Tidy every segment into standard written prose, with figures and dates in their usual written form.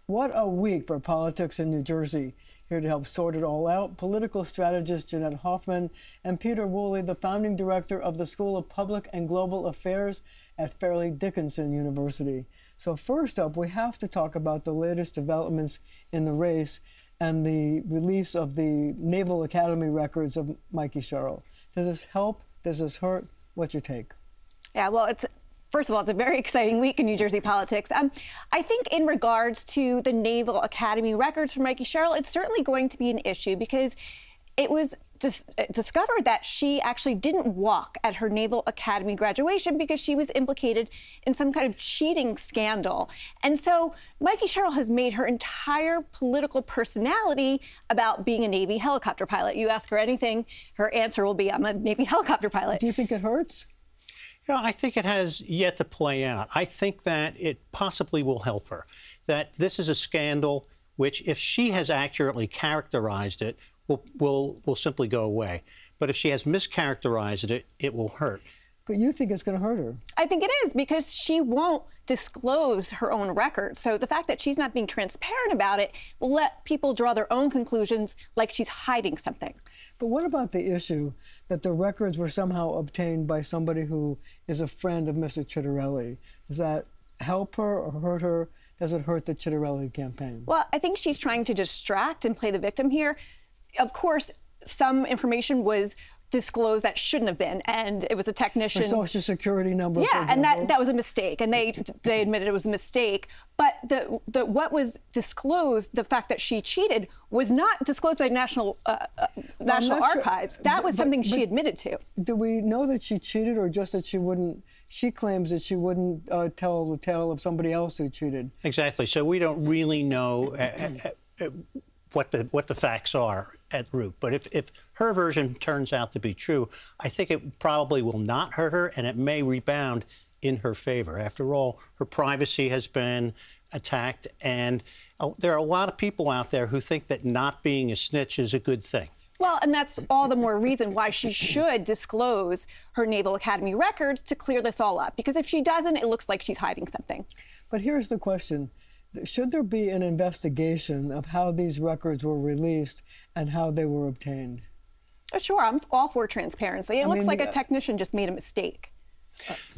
What a week for politics in New Jersey. Here to help sort it all out, political strategist Jeanette Hoffman and Peter Woolley, the founding director of the School of Public and Global Affairs at Fairleigh Dickinson University. So first up, we have to talk about the latest developments in the race and the release of the Naval Academy records of Mikie Sherrill. Does this help? Does this hurt? What's your take? Yeah, well, first of all, it's a very exciting week in New Jersey politics. I think in regards to the Naval Academy records for Mikie Sherrill, it's certainly going to be an issue because it was discovered that she actually didn't walk at her Naval Academy graduation because she was implicated in some kind of cheating scandal. And so Mikie Sherrill has made her entire political personality about being a Navy helicopter pilot. You ask her anything, her answer will be, I'm a Navy helicopter pilot. Do you think it hurts? Yeah, I think it has yet to play out. I think that it possibly will help her, that this is a scandal which, if she has accurately characterized it, will simply go away. But if she has mischaracterized it, it will hurt. But you think it's going to hurt her? I think it is, because she won't disclose her own records. So the fact that she's not being transparent about it will let people draw their own conclusions, like she's hiding something. But what about the issue that the records were somehow obtained by somebody who is a friend of Mr. Ciattarelli? Does that help her or hurt her? Does it hurt the Ciattarelli campaign? Well, I think she's trying to distract and play the victim here. Of course, some information was disclosed that shouldn't have been, and it was a technician. Her Social Security number. Yeah, and that was a mistake, and they admitted it was a mistake. But what was disclosed, the fact that she cheated, was not disclosed by National Archives. Sure. That was something she admitted to. Do we know that she cheated, or just that she wouldn't? She claims that she wouldn't tell the tale of somebody else who cheated. Exactly. So we don't really know what the facts are at root. But if her version turns out to be true, I think it probably will not hurt her, and it may rebound in her favor. After all, her privacy has been attacked, and there are a lot of people out there who think that not being a snitch is a good thing. Well, and that's all the more reason why she should disclose her Naval Academy records to clear this all up. Because if she doesn't, it looks like she's hiding something. But here's the question. Should there be an investigation of how these records were released and how they were obtained? Sure, I'm all for transparency. It looks like a technician just made a mistake.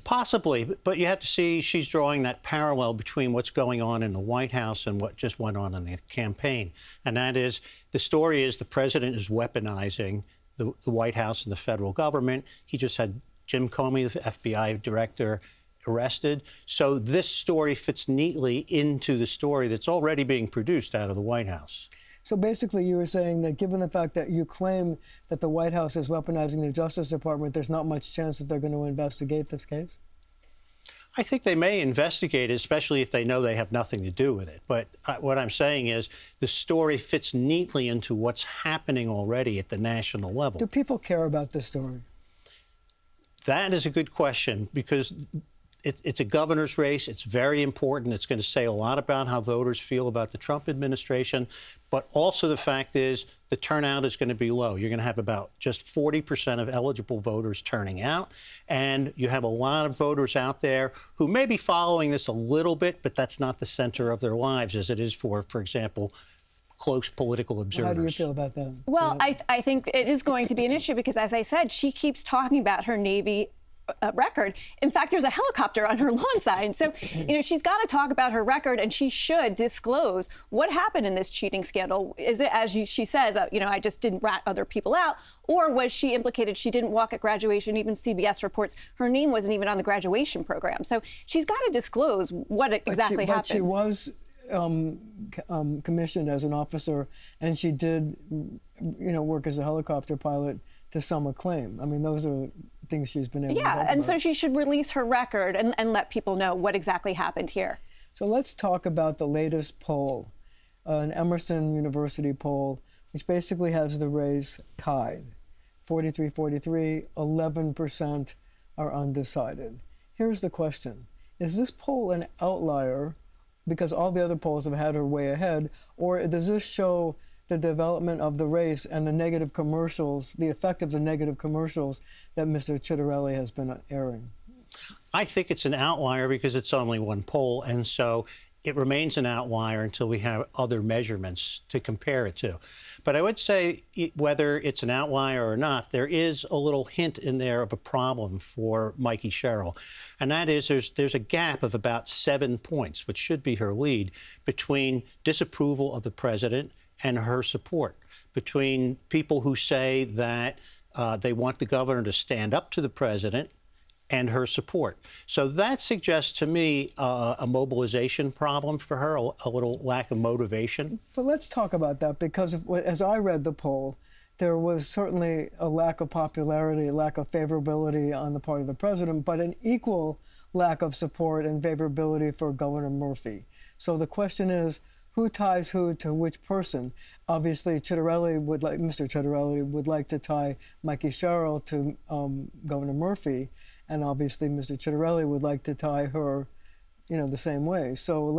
Possibly, but you have to see she's drawing that parallel between what's going on in the White House and what just went on in the campaign. And that is, the story is the president is weaponizing the White House and the federal government. He just had Jim Comey, the FBI director, arrested. So this story fits neatly into the story that's already being produced out of the White House. So basically you were saying that given the fact that you claim that the White House is weaponizing the Justice Department, there's not much chance that they're going to investigate this case? I think they may investigate it, especially if they know they have nothing to do with it. But what I'm saying is the story fits neatly into what's happening already at the national level. Do people care about this story? That is a good question, because it's a governor's race. It's very important. It's going to say a lot about how voters feel about the Trump administration. But also the fact is the turnout is going to be low. You're going to have about just 40% of eligible voters turning out. And you have a lot of voters out there who may be following this a little bit, but that's not the center of their lives as it is for example, close political observers. How do you feel about that? Well, I think it is going to be an issue because, as I said, she keeps talking about her Navy record. In fact, there's a helicopter on her lawn sign. So, she's got to talk about her record, and she should disclose what happened in this cheating scandal. Is it, as she says, I just didn't rat other people out, or was she implicated? She didn't walk at graduation. Even CBS reports her name wasn't even on the graduation program. So she's got to disclose what exactly happened. But she was commissioned as an officer, and she did, work as a helicopter pilot to some acclaim. I mean, those are things she's been able to talk about. So she should release her record and let people know what exactly happened here. So let's talk about the latest poll, an Emerson University poll, which basically has the race tied. 43-43, 11% are undecided. Here's the question. Is this poll an outlier because all the other polls have had her way ahead, or does this show the development of the race and the negative commercials, the effect of the negative commercials that Mr. Ciattarelli has been airing? I think it's an outlier because it's only one poll, and so it remains an outlier until we have other measurements to compare it to. But I would say whether it's an outlier or not, there is a little hint in there of a problem for Mikie Sherrill. And that is there's a gap of about 7 points, which should be her lead, between disapproval of the president and her support, between people who say that they want the governor to stand up to the president and her support. So that suggests to me a mobilization problem for her, a little lack of motivation. But let's talk about that, because as I read the poll, there was certainly a lack of popularity, a lack of favorability on the part of the president, but an equal lack of support and favorability for Governor Murphy. So the question is, who ties who to which person? Obviously, Mr. Ciattarelli would like to tie Mikie Sherrill to Governor Murphy, and obviously Mr. Ciattarelli would like to tie her, the same way. So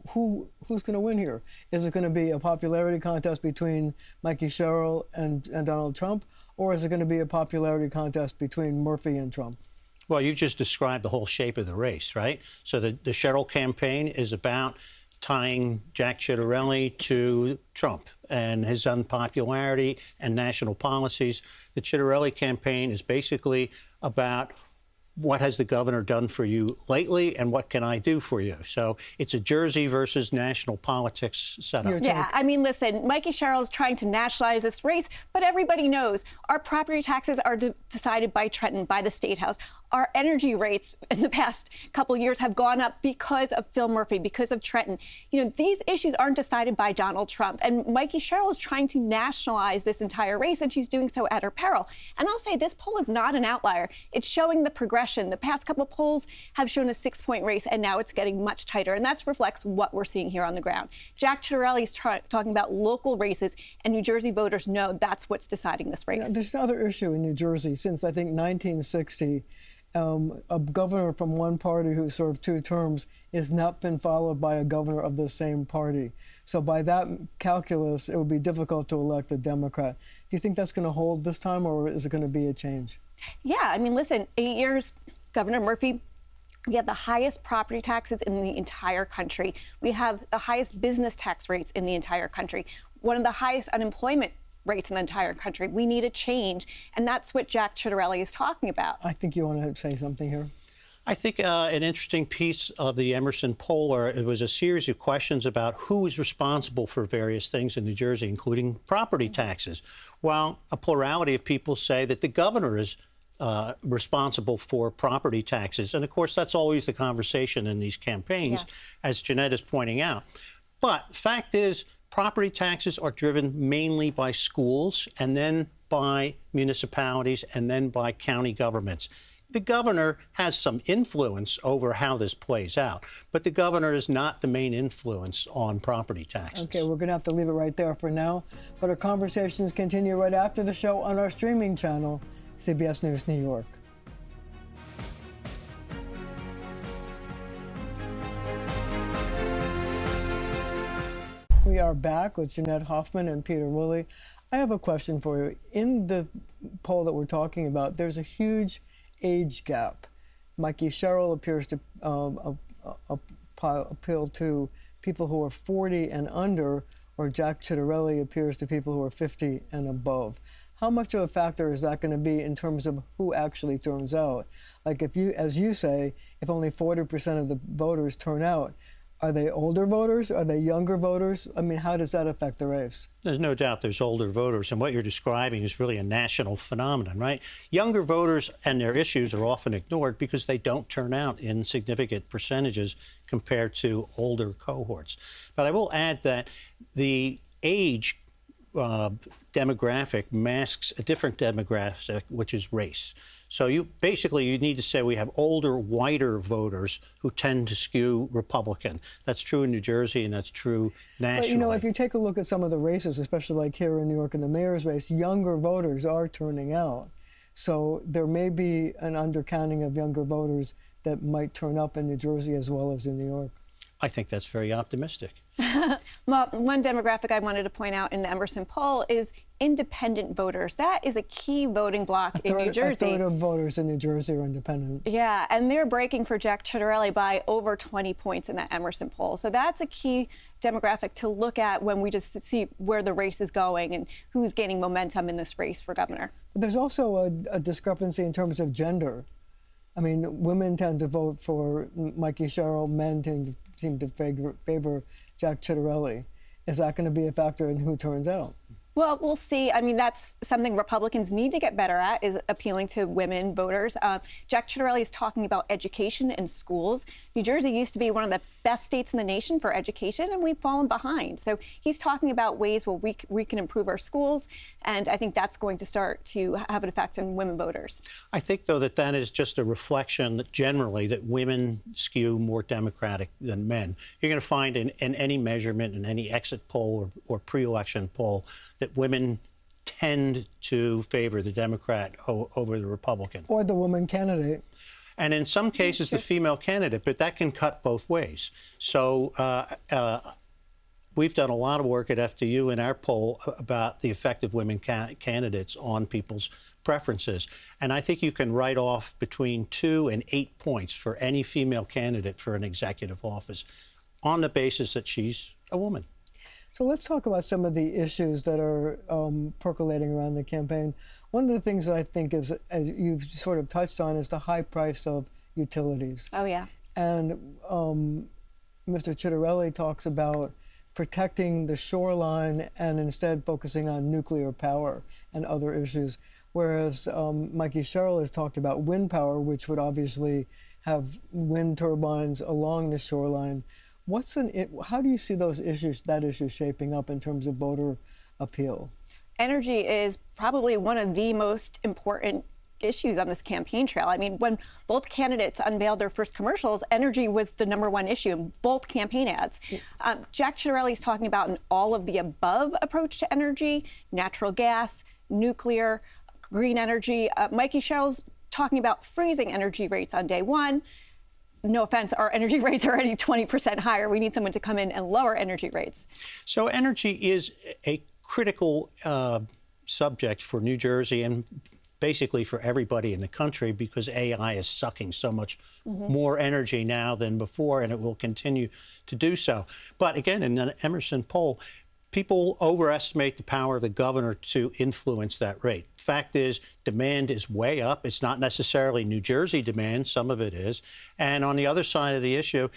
who's going to win here? Is it going to be a popularity contest between Mikie Sherrill and Donald Trump, or is it going to be a popularity contest between Murphy and Trump? Well, you just described the whole shape of the race, right? So the Sherrill campaign is about tying Jack Ciattarelli to Trump and his unpopularity and national policies. The Ciattarelli campaign is basically about what has the governor done for you lately and what can I do for you? So it's a Jersey versus national politics setup. Yeah, I mean, listen, Mikie Sherrill is trying to nationalize this race, but everybody knows our property taxes are decided by Trenton, by the State House. Our energy rates in the past couple of years have gone up because of Phil Murphy, because of Trenton. These issues aren't decided by Donald Trump. And Mikie Sherrill is trying to nationalize this entire race, and she's doing so at her peril. And I'll say this poll is not an outlier. It's showing the progression. The past couple of polls have shown a 6-point race, and now it's getting much tighter. And that reflects what we're seeing here on the ground. Jack Ciattarelli is talking about local races, and New Jersey voters know that's what's deciding this race. There's another issue in New Jersey. Since I think 1960, a governor from one party who served 2 terms has not been followed by a governor of the same party. So by that calculus, it would be difficult to elect a Democrat. Do you think that's going to hold this time, or is it going to be a change? Yeah, I mean, listen, 8 years, Governor Murphy, we have the highest property taxes in the entire country. We have the highest business tax rates in the entire country, one of the highest unemployment rates in the entire country. We need a change, and that's what Jack Ciattarelli is talking about. I think you want to say something here. I think an interesting piece of the Emerson poll, it was a series of questions about who is responsible for various things in New Jersey, including property taxes. While a plurality of people say that the governor is responsible for property taxes. And of course, that's always the conversation in these campaigns, as Jeanette is pointing out. But the fact is, property taxes are driven mainly by schools and then by municipalities and then by county governments. The governor has some influence over how this plays out, but the governor is not the main influence on property taxes. Okay, we're going to have to leave it right there for now, but our conversations continue right after the show on our streaming channel, CBS News New York. We are back with Jeanette Hoffman and Peter Woolley. I have a question for you. In the poll that we're talking about, there's a huge age gap. Mikie Sherrill appears to appeal to people who are 40 and under, or Jack Ciattarelli appears to people who are 50 and above. How much of a factor is that going to be in terms of who actually turns out? Like if you, as you say, if only 40% of the voters turn out, are they older voters? Are they younger voters? I mean, how does that affect the race? There's no doubt there's older voters, and what you're describing is really a national phenomenon, right? Younger voters and their issues are often ignored because they don't turn out in significant percentages compared to older cohorts. But I will add that the age demographic masks a different demographic, which is race. So you need to say we have older, whiter voters who tend to skew Republican. That's true in New Jersey, and that's true nationally. But, if you take a look at some of the races, especially like here in New York in the mayor's race, younger voters are turning out. So there may be an undercounting of younger voters that might turn up in New Jersey as well as in New York. I think that's very optimistic. Well, one demographic I wanted to point out in the Emerson poll is independent voters. That is a key voting bloc in New Jersey. A third of voters in New Jersey are independent. Yeah, and they're breaking for Jack Ciattarelli by over 20 points in that Emerson poll. So that's a key demographic to look at when we just see where the race is going and who's gaining momentum in this race for governor. But there's also a discrepancy in terms of gender. I mean, women tend to vote for Mikie Sherrill, men seem to favor Jack Ciattarelli. Is that going to be a factor in who turns out? Well, we'll see. I mean, that's something Republicans need to get better at, is appealing to women voters. Jack Ciattarelli is talking about education and schools. New Jersey used to be one of the best states in the nation for education, and we've fallen behind. So he's talking about ways where we can improve our schools, and I think that's going to start to have an effect on women voters. I think, though, that is just a reflection that generally that women skew more Democratic than men. You're going to find in any measurement, in any exit poll or pre-election poll, that women tend to favor the Democrat over the Republican. Or the woman candidate. And in some cases, the female candidate, but that can cut both ways. So we've done a lot of work at FDU in our poll about the effect of women candidates on people's preferences. And I think you can write off between 2 and 8 points for any female candidate for an executive office on the basis that she's a woman. So let's talk about some of the issues that are percolating around the campaign. One of the things that I think is, as you've sort of touched on, is the high price of utilities. Oh, yeah. And Mr. Ciattarelli talks about protecting the shoreline and instead focusing on nuclear power and other issues, whereas Mikie Sherrill has talked about wind power, which would obviously have wind turbines along the shoreline. How do you see that issue shaping up in terms of voter appeal? Energy is probably one of the most important issues on this campaign trail. I mean, when both candidates unveiled their first commercials, energy was the #1 issue in both campaign ads. Jack Ciattarelli is talking about an all-of-the-above approach to energy, natural gas, nuclear, green energy. Mikie Sherrill's talking about freezing energy rates on day one. No offense, our energy rates are already 20% higher. We need someone to come in and lower energy rates. So energy is a critical subject for New Jersey and basically for everybody in the country, because AI is sucking so much more energy now than before, and it will continue to do so. But again, in the Emerson poll, people overestimate the power of the governor to influence that rate. Fact is, demand is way up. It's not necessarily New Jersey demand. Some of it is. And on the other side of the issue,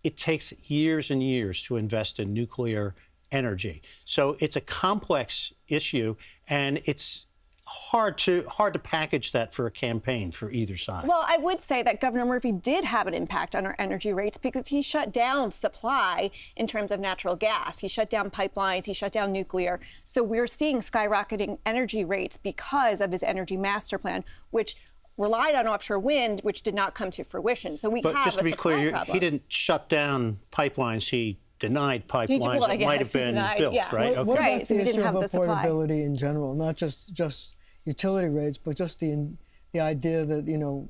it takes years and years to invest in nuclear energy. So it's a complex issue, and it's hard to package that for a campaign for either side. Well, I would say that Governor Murphy did have an impact on our energy rates because he shut down supply in terms of natural gas. He shut down pipelines. He shut down nuclear. So we're seeing skyrocketing energy rates because of his energy master plan, which relied on offshore wind, which did not come to fruition. So we have a supply problem. But just to be clear, he didn't shut down pipelines. He denied pipelines that might have been built, yeah. right? What Okay. about the issue of affordability in general, not just utility rates, but just the idea that, you know,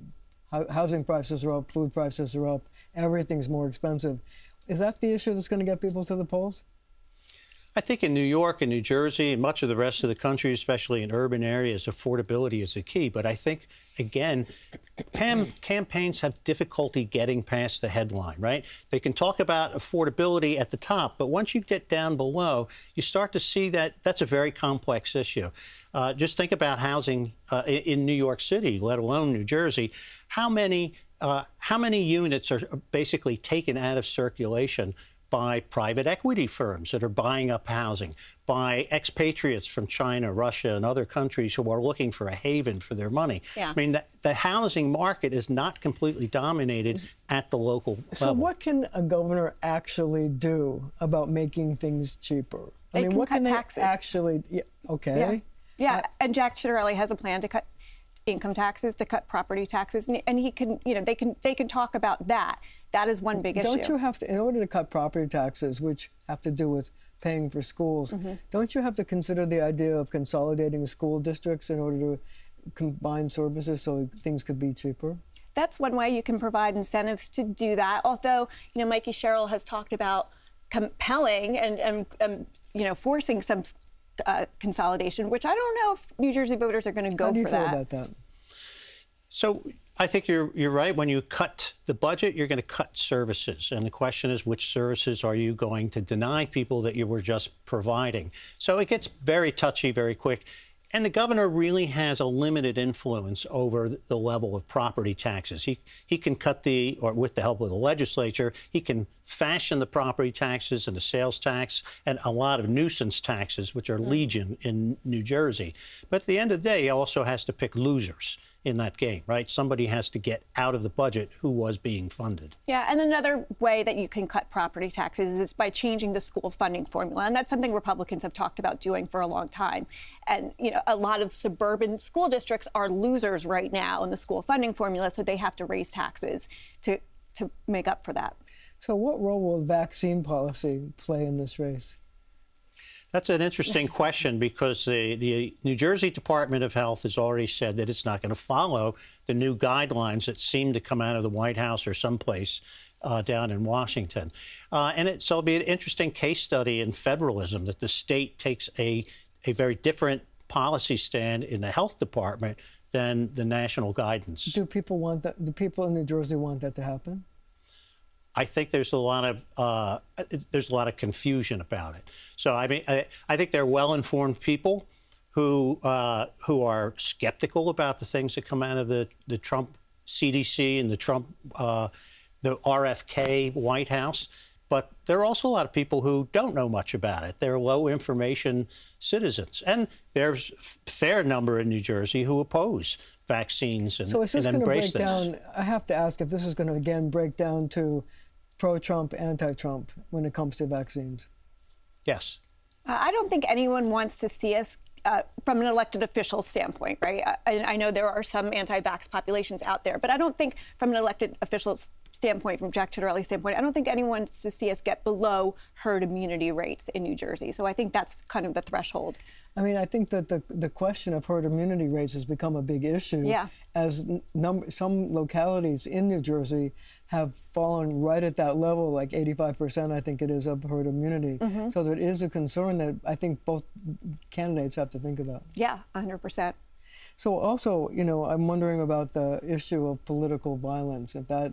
housing prices are up, food prices are up, everything's more expensive. Is that the issue that's going to get people to the polls? I think in New York and New Jersey and much of the rest of the country, especially in urban areas, affordability is the key. But I think, again, campaigns have difficulty getting past the headline, right? They can talk about affordability at the top, but once you get down below, you start to see that that's a very complex issue. Just think about housing in New York City, let alone New Jersey. How many units are basically taken out of circulation by private equity firms that are buying up housing, by expatriates from China, Russia, and other countries who are looking for a haven for their money? Yeah. I mean, the housing market is not completely dominated at the local level. So what can a governor actually do about making things cheaper? They can what cut can taxes. They actually, okay. Yeah, and Jack Ciattarelli has a plan to cut income taxes, to cut property taxes, and he can, you know, they can talk about that. That is one big issue. Don't you have to, in order to cut property taxes, which have to do with paying for schools, don't you have to consider the idea of consolidating school districts in order to combine services so things could be cheaper? that's one way you can provide incentives to do that. Although, Mikie Sherrill has talked about compelling and forcing some consolidation, which I don't know if New Jersey voters are going to go for that. How do you feel about that? So I think you're right. When you cut the budget, you're going to cut services. And the question is, which services are you going to deny people that you were just providing? So it gets very touchy very quick. And the governor really has a limited influence over the level of property taxes. He can cut or with the help of the legislature, he can fashion the property taxes and the sales tax and a lot of nuisance taxes, which are legion in New Jersey. But at the end of the day, he also has to pick losers in that game, right? Somebody has to get out of the budget who was being funded. Yeah, and another way that you can cut property taxes is by changing the school funding formula. And that's something Republicans have talked about doing for a long time. And, a lot of suburban school districts are losers right now in the school funding formula, so they have to raise taxes to make up for that. So what role will vaccine policy play in this race? That's an interesting question, because the New Jersey Department of Health has already said that it's not going to follow the new guidelines that seem to come out of the White House or someplace down in Washington. So it'll be an interesting case study in federalism, that the state takes a very different policy stand in the health department than the national guidance. Do people want that? Do people in New Jersey want that to happen? I think there's a lot of confusion about it. So I mean, I think they're well-informed people who are skeptical about the things that come out of the Trump CDC and the Trump the RFK White House. But there are also a lot of people who don't know much about it. They're low-information citizens, and there's a fair number in New Jersey who oppose vaccines and embrace this. So is this going to break down? I have to ask if this is going to again break down to pro-Trump, anti-Trump when it comes to vaccines. Yes. I don't think anyone wants to see us from an elected official standpoint, right? I know there are some anti-vax populations out there, but I don't think from an elected official standpoint, from Jack Ciattarelli's standpoint, I don't think anyone wants to see us get below herd immunity rates in New Jersey. So I think that's kind of the threshold. I mean, I think that the question of herd immunity rates has become a big issue, as some localities in New Jersey have fallen right at that level, like 85%, I think it is, of herd immunity. So there is a concern that I think both candidates have to think about. Yeah, 100%. So also, I'm wondering about the issue of political violence, if that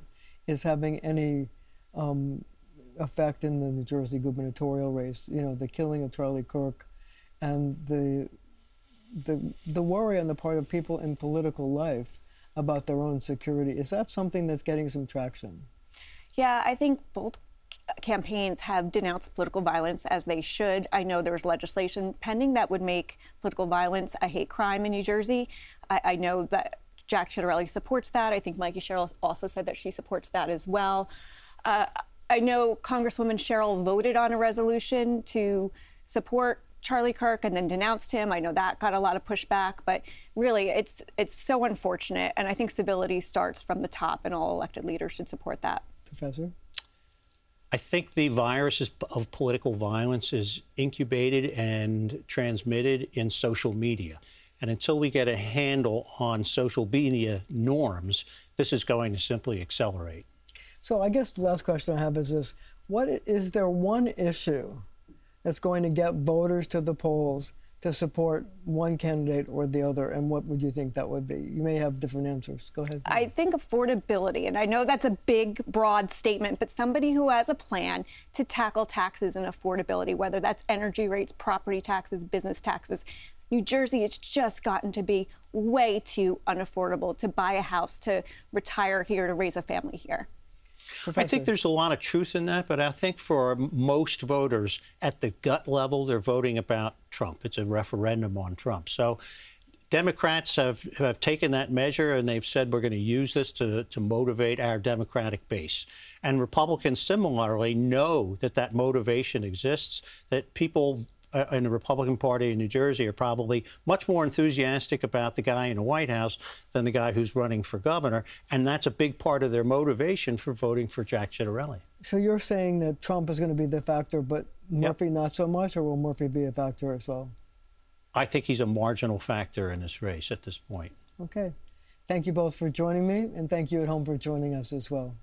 is having any effect in the New Jersey gubernatorial race. The killing of Charlie Kirk and the worry on the part of people in political life about their own security. Is that something that's getting some traction? Yeah, I think both campaigns have denounced political violence, as they should. I know there's legislation pending that would make political violence a hate crime in New Jersey. I know that Jack Ciattarelli supports that. I think Mikie Sherrill also said that she supports that as well. I know Congresswoman Sherrill voted on a resolution to support Charlie Kirk and then denounced him. I know that got a lot of pushback, but really it's so unfortunate. And I think civility starts from the top, and all elected leaders should support that. Professor? I think the virus of political violence is incubated and transmitted in social media. And until we get a handle on social media norms, this is going to simply accelerate. So I guess the last question I have is this: is there one issue that's going to get voters to the polls to support one candidate or the other, and what would you think that would be? You may have different answers. Go ahead. I think affordability, and I know that's a big, broad statement, but somebody who has a plan to tackle taxes and affordability, whether that's energy rates, property taxes, business taxes. New Jersey has just gotten to be way too unaffordable to buy a house, to retire here, to raise a family here. Professor? I think there's a lot of truth in that, but I think for most voters at the gut level, they're voting about Trump. It's a referendum on Trump. So Democrats have taken that measure, and they've said we're going to use this to motivate our Democratic base. And Republicans similarly know that motivation exists, that people in the Republican Party in New Jersey are probably much more enthusiastic about the guy in the White House than the guy who's running for governor. And that's a big part of their motivation for voting for Jack Ciattarelli. So you're saying that Trump is going to be the factor, but Murphy not so much, or will Murphy be a factor as well? I think he's a marginal factor in this race at this point. Okay. Thank you both for joining me, and thank you at home for joining us as well.